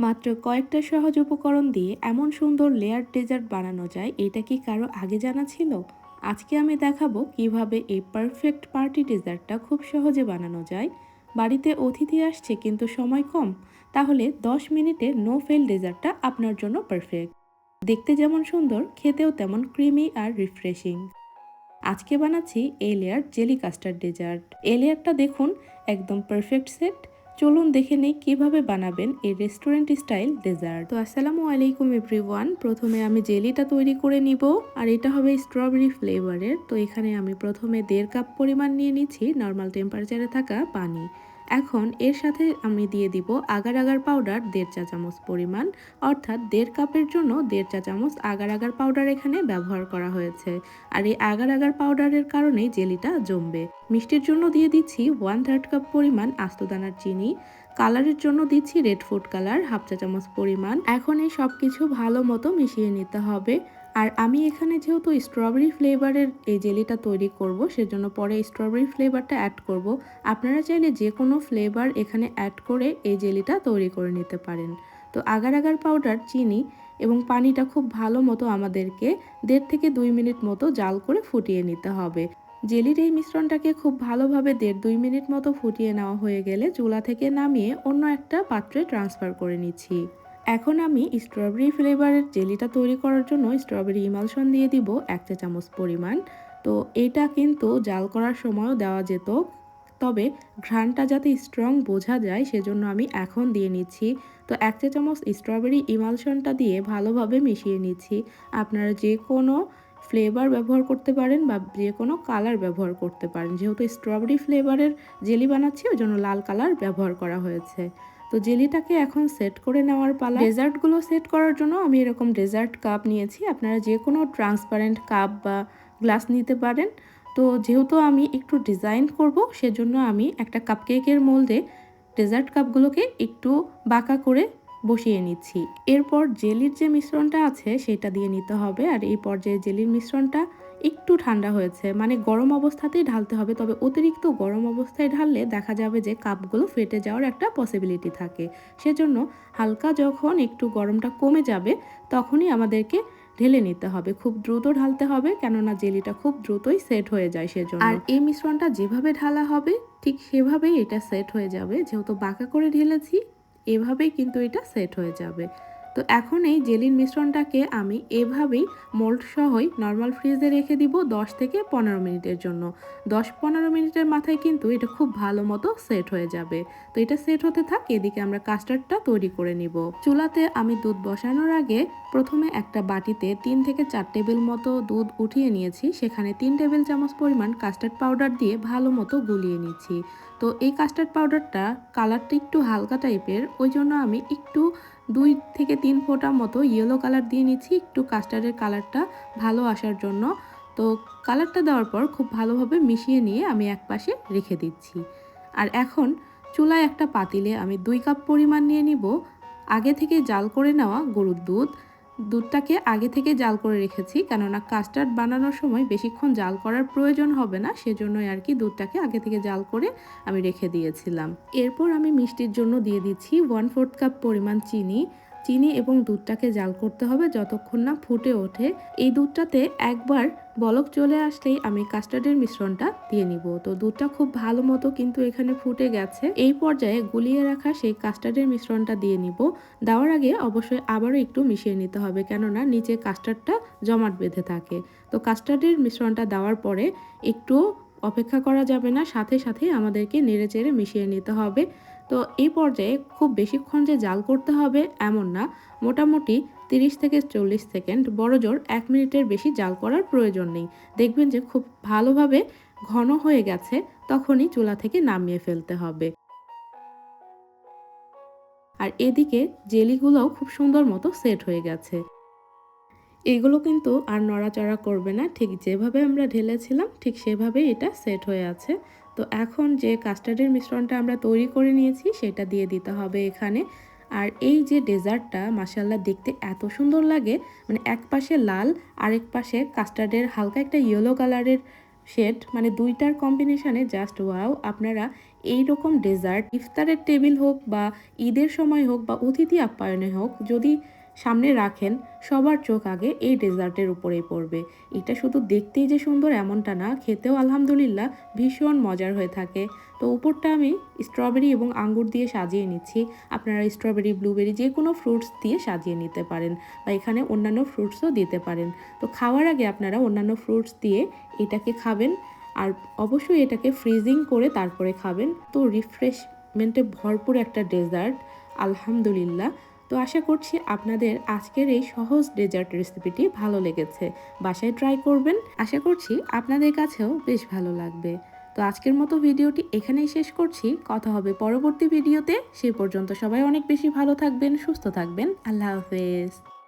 মাত্র কয়েকটা সহজ উপকরণ দিয়ে এমন সুন্দর লেয়ার ডেজার্ট বানানো যায়, এটা কি কারো আগে জানা ছিল? আজকে আমি দেখাবো কিভাবে এই পারফেক্ট পার্টি ডেজার্টটা খুব সহজে বানানো যায়। বাড়িতে অতিথি আসছে কিন্তু সময় কম, তাহলে 10 মিনিটে নো ফেল ডেজার্টটা আপনার জন্য পারফেক্ট। দেখতে যেমন সুন্দর, খেতেও তেমন ক্রিমি আর রিফ্রেশিং। আজকে বানাচ্ছি এই লেয়ার জেলি কাস্টার্ড ডেজার্ট। এই লেয়ারটা দেখুন, একদম পারফেক্ট সেট। চলুন দেখে নেই কিভাবে বানাবেন এই রেস্টুরেন্ট স্টাইল ডেজার্ট। তো আসসালামু আলাইকুম এভরিওয়ান। প্রথমে আমি জেলিটা তৈরি করে নিব, আর এটা হবে স্ট্রবেরি ফ্লেভারের। তো এখানে আমি প্রথমে 1.5 কাপ পরিমাণ নিয়ে নিচ্ছি নর্মাল টেম্পারেচারে থাকা পানি। এখন এর সাথে আমি দিয়ে দিব আগার আগার পাউডার 1.5 চা চামচ পরিমাণ, অর্থাৎ 1.5 কাপের জন্য 1.5 চা চামচ আগার আগার পাউডার এখানে ব্যবহার করা হয়েছে। আর এই আগার আগার পাউডারের কারণেই জেলিটা জমবে। মিষ্টির জন্য দিয়ে দিচ্ছি 1/3 কাপ পরিমাণ আস্ত দানার চিনি। কালারের জন্য দিচ্ছি রেড ফুড কালার 1/2 চা চামচ পরিমাণ। এখন এই সব কিছু ভালো মতো মিশিয়ে নিতে হবে। আর আমি এখানে যেহেতু স্ট্রবেরি ফ্লেভারের এই জেলিটা তৈরি করব, সেজন্য পরে স্ট্রবেরি ফ্লেভারটা অ্যাড করব। আপনারা চাইলে যে কোনো ফ্লেভার এখানে অ্যাড করে এই জেলিটা তৈরি করে নিতে পারেন। তো আগার আগার পাউডার, চিনি এবং পানিটা খুব ভালো মতো আমাদেরকে 1.5 থেকে 2 মিনিট মতো জাল করে ফুটিয়ে নিতে হবে। জেলির এই মিশ্রণটাকে খুব ভালোভাবে 1.5-2 মিনিট মতো ফুটিয়ে নেওয়া হয়ে গেলে চুলা থেকে নামিয়ে অন্য একটা পাত্রে ট্রান্সফার করে নিচ্ছি। এখন আমি স্ট্রবেরি ফ্লেভারের জেলিটা তৈরি করার জন্য স্ট্রবেরি ইমালশন দিয়ে দিব 1 চা চামচ পরিমাণ। তো এটা কিন্তু জাল করার সময়ও দেওয়া যেত, তবে ঘ্রাণটা যাতে স্ট্রং বোঝা যায় সেজন্য আমি এখন দিয়ে নিচ্ছি। তো 1 চা চামচ স্ট্রবেরি ইমালশনটা দিয়ে ভালোভাবে মিশিয়ে নিচ্ছি। আপনারা যে কোনো ফ্লেভার ব্যবহার করতে পারেন বা যে কোনো কালার ব্যবহার করতে পারেন। যেহেতু স্ট্রবেরি ফ্লেভারের জেলি বানাচ্ছি, ওই জন্য লাল কালার ব্যবহার করা হয়েছে। তো জেলিটাকে এখন সেট করে নেওয়ার পালা। ডেজার্টগুলো সেট করার জন্য আমি এরকম ডেজার্ট কাপ নিয়েছি। আপনারা যে কোনো ট্রান্সপারেন্ট কাপ বা গ্লাস নিতে পারেন। তো যেহেতু আমি একটু ডিজাইন করব, সেজন্য আমি একটা কাপকেকের মোল্ডে ডেজার্ট কাপগুলোকে একটু বাঁকা করে বসিয়ে নিচ্ছি। এরপর জেলির যে মিশ্রণটা আছে সেটা দিয়ে নিতে হবে। আর এই পর্যায়ে জেলির মিশ্রণটা একটু ঠান্ডা হয়েছে, মানে গরম অবস্থাতেই ঢালতে হবে। তবে অতিরিক্ত গরম অবস্থায় ঢাললে দেখা যাবে যে কাপগুলো ফেটে যাওয়ার একটা পসিবিলিটি থাকে। সেজন্য হালকা যখন একটু গরমটা কমে যাবে, তখনই আমাদেরকে ঢেলে নিতে হবে। খুব দ্রুত ঢালতে হবে, কেননা জেলিটা খুব দ্রুতই সেট হয়ে যায় সেজন্য। আর এই মিশ্রণটা যেভাবে ঢালা হবে ঠিক সেভাবেই এটা সেট হয়ে যাবে। যেহেতু বাঁকা করে ঢেলেছি, এভাবেই কিন্তু এটা সেট হয়ে যাবে। তো এখন এই জেলির মিশ্রণটাকে আমি এভাবেই মোল্ড সহই নর্মাল ফ্রিজে রেখে দিব 10 থেকে 15 মিনিটের জন্য। 10-15 মিনিটের মাথায় কিন্তু এটা খুব ভালো মতো সেট হয়ে যাবে। তো এটা সেট হতে থাক, এদিকে আমরা কাস্টার্ডটা তৈরি করে নিব। চুলাতে আমি দুধ বসানোর আগে প্রথমে একটা বাটিতে 3 থেকে 4 টেবিল মতো দুধ উঠিয়ে নিয়েছি। সেখানে 3 টেবিল চামচ পরিমাণ কাস্টার্ড পাউডার দিয়ে ভালো মতো গুলিয়ে নিচ্ছি। তো এই কাস্টার্ড পাউডারটা কালারটা একটু হালকা টাইপের, ওই জন্য আমি একটু 2 থেকে 3 ফোঁটা মতো ইয়েলো কালার দিয়ে নিচ্ছি, একটু কাস্টার্ডের কালারটা ভালো আসার জন্য। তো কালারটা দেওয়ার পর খুব ভালোভাবে মিশিয়ে নিয়ে আমি একপাশে রেখে দিচ্ছি। আর এখন চুলায় একটা পাতিলে আমি 2 কাপ পরিমাণ নিয়ে নিব আগে থেকে জাল করে নেওয়া গরুর দুধ। দুধটাকে আগে থেকে জাল করে রেখেছি, কেননা কাস্টার্ড বানানোর সময় বেশিক্ষণ জাল করার প্রয়োজন হবে না, সেজন্যই আর কি দুধটাকে আগে থেকে জাল করে আমি রেখে দিয়েছিলাম। এরপর আমি মিষ্টির জন্য দিয়ে দিচ্ছি 1/4 কাপ পরিমাণ চিনি। চিনি এবং দুধটাকে জাল করতে হবে যতক্ষণ না ফুটে ওঠে। এই দুধটাতে একবার বলক চলে আসলেই আমি কাস্টার্ডের মিশ্রণটা দিয়ে নিব। তো দুধটা খুব ভালো মতো কিন্তু এখানে ফুটে গেছে। এই পর্যায়ে গুলিয়ে রাখা সেই কাস্টার্ডের মিশ্রণটা দিয়ে নিব। দেওয়ার আগে অবশ্যই আবারও একটু মিশিয়ে নিতে হবে, কেননা নিচে কাস্টার্ডটা জমাট বেঁধে থাকে। তো কাস্টার্ডের মিশ্রণটা দেওয়ার পরে একটু অপেক্ষা করা যাবে না, সাথে সাথে আমাদেরকে নেড়েচেড়ে মিশিয়ে নিতে হবে। তো এই পর্যায়ে খুব বেশিক্ষণ যে জাল করতে হবে এমন না, মোটামুটি 30 থেকে 40 সেকেন্ড, বড়জোর 1 মিনিটের বেশি জাল করার প্রয়োজন নেই। দেখবেন যে খুব ভালোভাবে ঘন হয়ে গেছে, তখনই চুলা থেকে নামিয়ে ফেলতে হবে। আর এদিকে জেলিগুলোও খুব সুন্দর মতো সেট হয়ে গেছে। এগুলো কিন্তু আর নড়াচড়া করবে না, ঠিক যেভাবে আমরা ঢেলেছিলাম ঠিক সেভাবেই এটা সেট হয়ে আছে। তো এখন যে কাস্টার্ডের মিশ্রণটা আমরা তৈরি করে নিয়েছি সেটা দিয়ে দিতে হবে এখানে। আর এই যে ডেজার্টটা মাশাআল্লাহ দেখতে এত সুন্দর লাগে, মানে এক পাশে লাল আরেক পাশে কাস্টার্ডের হালকা একটা ইয়েলো কালারের শেড, মানে দুইটার কম্বিনেশনে জাস্ট ওয়াও। আপনারা এই রকম ডেজার্ট ইফতারের টেবিল হোক বা ঈদের সময় হোক বা অতিথি আপ্যায়নে হোক যদি সামনে রাখেন, সবার চোখ আগে এই ডেজার্টের উপরেই পড়বে। এটা শুধু দেখতেই যে সুন্দর এমনটা না, খেতেও আলহামদুলিল্লাহ ভীষণ মজার হয়ে থাকে। তো উপরটা আমি স্ট্রবেরি এবং আঙ্গুর দিয়ে সাজিয়ে নিচ্ছি। আপনারা স্ট্রবেরি, ব্লুবেরি যে কোনো ফ্রুটস দিয়ে সাজিয়ে নিতে পারেন বা এখানে অন্যান্য ফ্রুটসও দিতে পারেন। তো খাওয়ার আগে আপনারা অন্যান্য ফ্রুটস দিয়ে এটাকে খাবেন, আর অবশ্যই এটাকে ফ্রিজিং করে তারপরে খাবেন। তো রিফ্রেশমেন্টে ভরপুর একটা ডেজার্ট আলহামদুলিল্লাহ। তো আশা করছি আপনাদের আজকের এই সহজ ডেজার্ট রেসিপিটি ভালো লেগেছে। বাসায় ট্রাই করবেন, আশা করছি আপনাদের কাছেও বেশ ভালো লাগবে। তো আজকের মতো ভিডিওটি এখানেই শেষ করছি। কথা হবে পরবর্তী ভিডিওতে। সেই পর্যন্ত সবাই অনেক বেশি ভালো থাকবেন, সুস্থ থাকবেন। আল্লাহ হাফেজ।